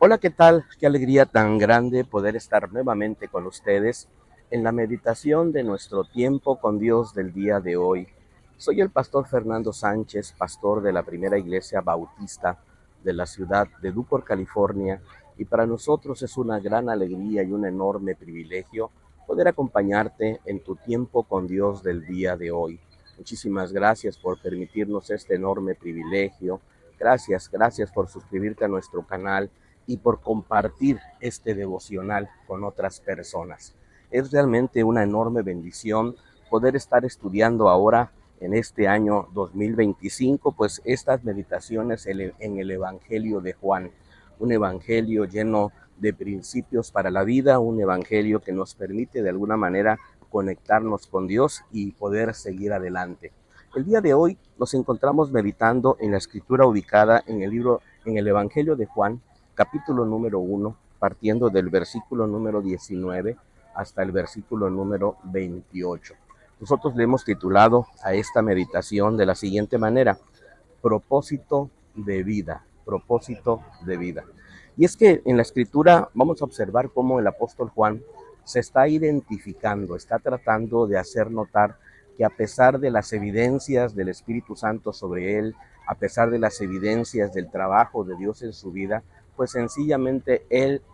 Hola, ¿qué tal? Qué alegría tan grande poder estar nuevamente con ustedes en la meditación de nuestro tiempo con Dios del día de hoy. Soy el pastor Fernando Sánchez, pastor de la Primera Iglesia Bautista de la ciudad de Duport, California, y para nosotros es una gran alegría y un enorme privilegio poder acompañarte en tu tiempo con Dios del día de hoy. Muchísimas gracias por permitirnos este enorme privilegio. Gracias por suscribirte a nuestro canal y por compartir este devocional con otras personas. Es realmente una enorme bendición poder estar estudiando ahora en este año 2025, pues estas meditaciones en el Evangelio de Juan, un evangelio lleno de principios para la vida, un evangelio que nos permite de alguna manera conectarnos con Dios y poder seguir adelante. El día de hoy nos encontramos meditando en la escritura ubicada en el Evangelio de Juan, capítulo número 1, partiendo del versículo número 19 hasta el versículo número 28. Nosotros le hemos titulado a esta meditación de la siguiente manera: propósito de vida, propósito de vida. Y es que en la escritura vamos a observar cómo el apóstol Juan se está identificando, está tratando de hacer notar que a pesar de las evidencias del Espíritu Santo sobre él, a pesar de las evidencias del trabajo de Dios en su vida, pues él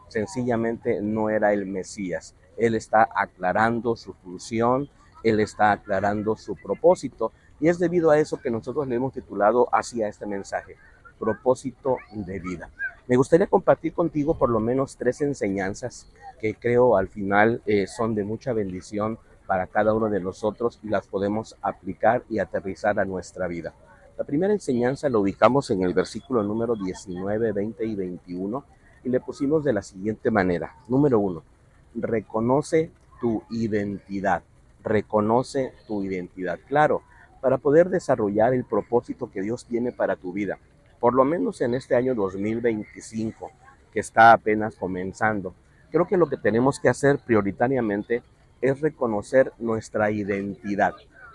sencillamente no era el Mesías. Él está aclarando su función, él está aclarando su propósito, y es debido a eso que nosotros le hemos titulado así a este mensaje: propósito de vida. Me gustaría compartir contigo por lo menos 3 enseñanzas que creo al final son de mucha bendición para cada uno de nosotros y las podemos aplicar y aterrizar a nuestra vida. La primera enseñanza la ubicamos en el versículo número 19, 20 y 21 y le pusimos de la siguiente manera. Número 1, reconoce tu identidad. Reconoce tu identidad. Claro, para poder desarrollar el propósito que Dios tiene para tu vida, por lo menos en este año 2025, que está apenas comenzando, creo que lo que tenemos que hacer prioritariamente es reconocer nuestra identidad,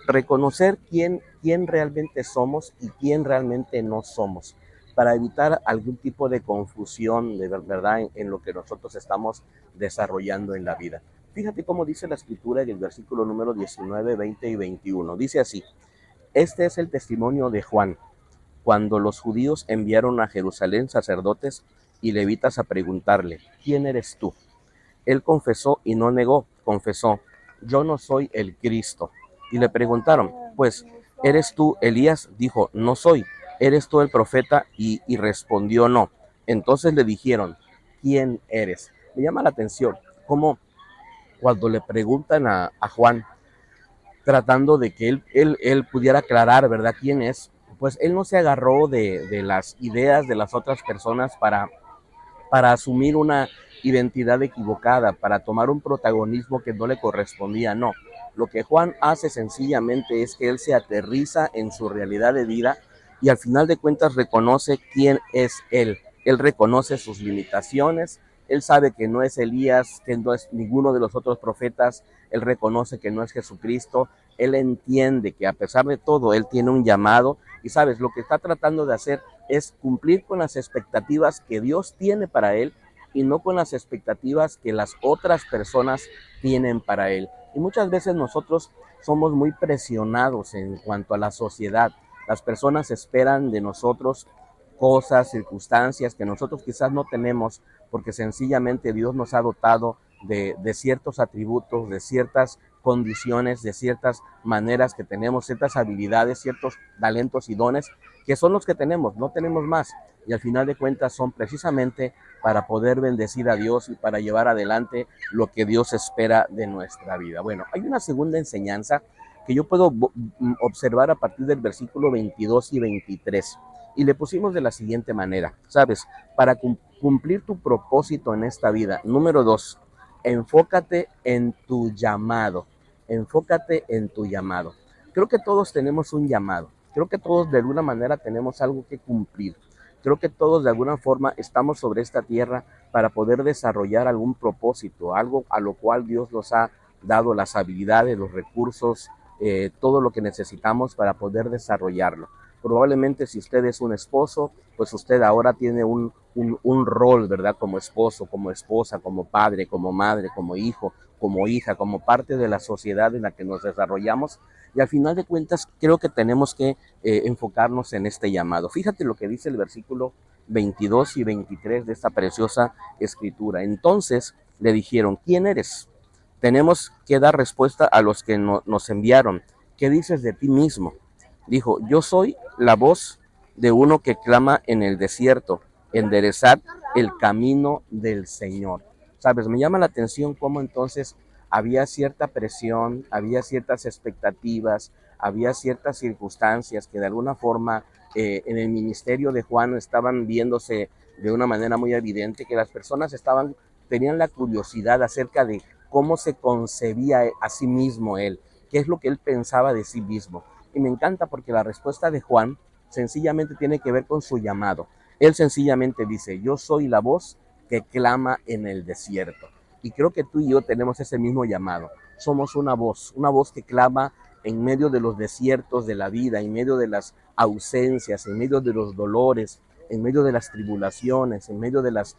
reconocer quién realmente somos y quién realmente no somos, para evitar algún tipo de confusión de verdad en lo que nosotros estamos desarrollando en la vida. Fíjate cómo dice la escritura en el versículo número 19, 20 y 21. Dice así: este es el testimonio de Juan, cuando los judíos enviaron a Jerusalén sacerdotes y levitas a preguntarle: ¿quién eres tú? Él confesó y no negó, confesó: yo no soy el Cristo. Y le preguntaron: pues, ¿eres tú Elías? Dijo: no soy. ¿Eres tú el profeta? Y respondió: no. Entonces le dijeron: ¿quién eres? Me llama la atención cómo cuando le preguntan a Juan, tratando de que él pudiera aclarar, ¿verdad?, quién es, pues él no se agarró de las ideas de las otras personas para asumir una identidad equivocada, para tomar un protagonismo que no le correspondía, no. Lo que Juan hace sencillamente es que él se aterriza en su realidad de vida y al final de cuentas reconoce quién es él. Él reconoce sus limitaciones, él sabe que no es Elías, que no es ninguno de los otros profetas, él reconoce que no es Jesucristo, él entiende que a pesar de todo, él tiene un llamado y sabes, lo que está tratando de hacer es cumplir con las expectativas que Dios tiene para él y no con las expectativas que las otras personas tienen para él. Y muchas veces nosotros somos muy presionados en cuanto a la sociedad. Las personas esperan de nosotros cosas, circunstancias que nosotros quizás no tenemos, porque sencillamente Dios nos ha dotado de ciertos atributos, de ciertas condiciones, de ciertas maneras que tenemos, ciertas habilidades, ciertos talentos y dones que son los que tenemos, no tenemos más. Y al final de cuentas son precisamente para poder bendecir a Dios y para llevar adelante lo que Dios espera de nuestra vida. Bueno, hay una segunda enseñanza que yo puedo observar a partir del versículo 22 y 23. Y le pusimos de la siguiente manera, ¿sabes? Para cumplir tu propósito en esta vida. Número 2, enfócate en tu llamado. Enfócate en tu llamado. Creo que todos tenemos un llamado. Creo que todos de alguna manera tenemos algo que cumplir. Creo que todos de alguna forma estamos sobre esta tierra para poder desarrollar algún propósito, algo a lo cual Dios nos ha dado las habilidades, los recursos, todo lo que necesitamos para poder desarrollarlo. Probablemente si usted es un esposo, pues usted ahora tiene un rol, ¿verdad? Como esposo, como esposa, como padre, como madre, como hijo, como hija, como parte de la sociedad en la que nos desarrollamos. Y al final de cuentas, creo que tenemos que enfocarnos en este llamado. Fíjate lo que dice el versículo 22 y 23 de esta preciosa escritura. Entonces le dijeron, ¿quién eres? Tenemos que dar respuesta a los que nos enviaron. ¿Qué dices de ti mismo? Dijo, yo soy la voz de uno que clama en el desierto, enderezad el camino del Señor. Sabes, me llama la atención cómo entonces había cierta presión, había ciertas expectativas, había ciertas circunstancias que de alguna forma en el ministerio de Juan estaban viéndose de una manera muy evidente, que las personas tenían la curiosidad acerca de cómo se concebía a sí mismo él, qué es lo que él pensaba de sí mismo. Y me encanta porque la respuesta de Juan sencillamente tiene que ver con su llamado. Él sencillamente dice, yo soy la voz que clama en el desierto. Y creo que tú y yo tenemos ese mismo llamado. Somos una voz que clama en medio de los desiertos de la vida, en medio de las ausencias, en medio de los dolores, en medio de las tribulaciones, en medio de las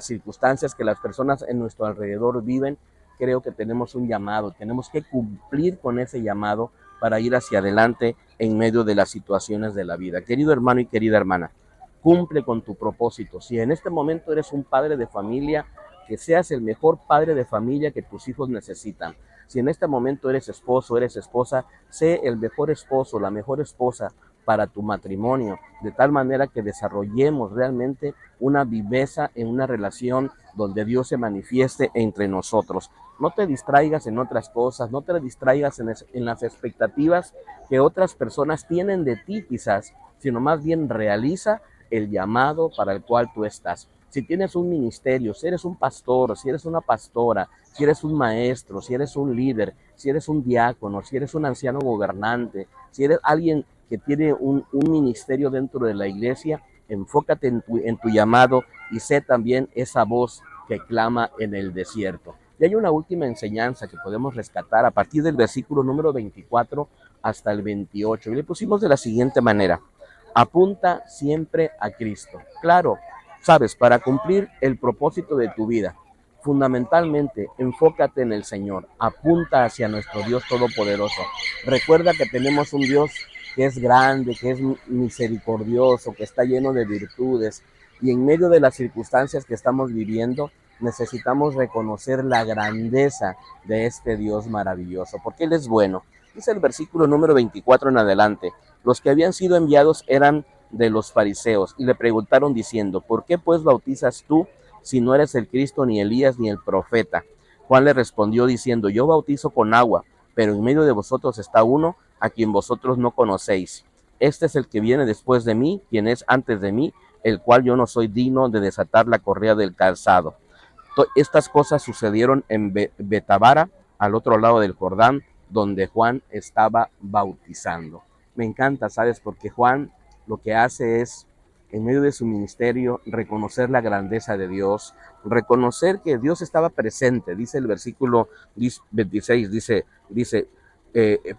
circunstancias que las personas en nuestro alrededor viven. Creo que tenemos un llamado, tenemos que cumplir con ese llamado para ir hacia adelante en medio de las situaciones de la vida. Querido hermano y querida hermana, cumple con tu propósito. Si en este momento eres un padre de familia, que seas el mejor padre de familia que tus hijos necesitan. Si en este momento eres esposo, eres esposa, sé el mejor esposo, la mejor esposa para tu matrimonio, de tal manera que desarrollemos realmente una viveza en una relación donde Dios se manifieste entre nosotros. No te distraigas en otras cosas, no te distraigas en las expectativas que otras personas tienen de ti quizás, sino más bien realiza el llamado para el cual tú estás. Si tienes un ministerio, si eres un pastor, si eres una pastora, si eres un maestro, si eres un líder, si eres un diácono, si eres un anciano gobernante, si eres alguien que tiene un ministerio dentro de la iglesia, enfócate en tu llamado y sé también esa voz que clama en el desierto. Y hay una última enseñanza que podemos rescatar a partir del versículo número 24 hasta el 28. Y le pusimos de la siguiente manera: apunta siempre a Cristo. Claro, sabes, para cumplir el propósito de tu vida, fundamentalmente enfócate en el Señor, apunta hacia nuestro Dios Todopoderoso. Recuerda que tenemos un Dios que es grande, que es misericordioso, que está lleno de virtudes, y en medio de las circunstancias que estamos viviendo, necesitamos reconocer la grandeza de este Dios maravilloso, porque Él es bueno. Dice el versículo número 24 en adelante: los que habían sido enviados eran de los fariseos y le preguntaron diciendo, ¿por qué pues bautizas tú si no eres el Cristo, ni Elías, ni el profeta? Juan le respondió diciendo, yo bautizo con agua, pero en medio de vosotros está uno a quien vosotros no conocéis. Este es el que viene después de mí, quien es antes de mí, el cual yo no soy digno de desatar la correa del calzado. Estas cosas sucedieron en Betabara, al otro lado del Jordán, donde Juan estaba bautizando. Me encanta, ¿sabes? Porque Juan lo que hace es, en medio de su ministerio, reconocer la grandeza de Dios, reconocer que Dios estaba presente. Dice el versículo 26,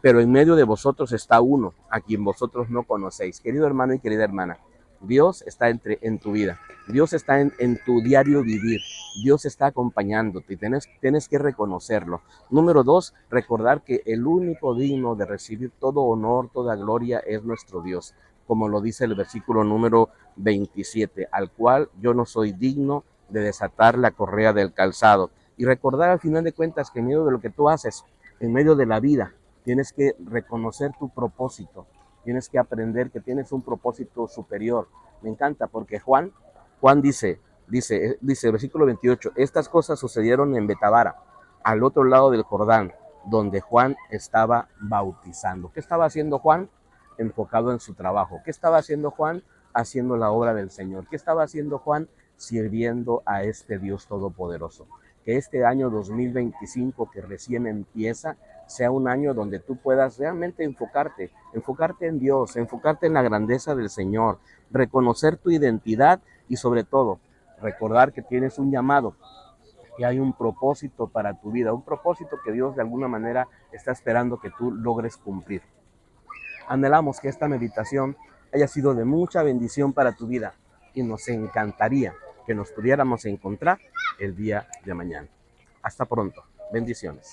pero en medio de vosotros está uno, a quien vosotros no conocéis. Querido hermano y querida hermana, Dios está en tu vida, Dios está en tu diario vivir, Dios está acompañándote y tienes que reconocerlo. Número 2, recordar que el único digno de recibir todo honor, toda gloria es nuestro Dios, como lo dice el versículo número 27, al cual yo no soy digno de desatar la correa del calzado. Y recordar al final de cuentas que en medio de lo que tú haces, en medio de la vida, tienes que reconocer tu propósito, tienes que aprender que tienes un propósito superior. Me encanta porque Juan dice el versículo 28, estas cosas sucedieron en Betabara, al otro lado del Jordán, donde Juan estaba bautizando. ¿Qué estaba haciendo Juan? Enfocado en su trabajo. ¿Qué estaba haciendo Juan? Haciendo la obra del Señor. ¿Qué estaba haciendo Juan? Sirviendo a este Dios todopoderoso. Que este año 2025 que recién empieza sea un año donde tú puedas realmente enfocarte en Dios, enfocarte en la grandeza del Señor, reconocer tu identidad y sobre todo recordar que tienes un llamado, que hay un propósito para tu vida, un propósito que Dios de alguna manera está esperando que tú logres cumplir. Anhelamos que esta meditación haya sido de mucha bendición para tu vida, y nos encantaría que nos pudiéramos encontrar el día de mañana. Hasta pronto. Bendiciones.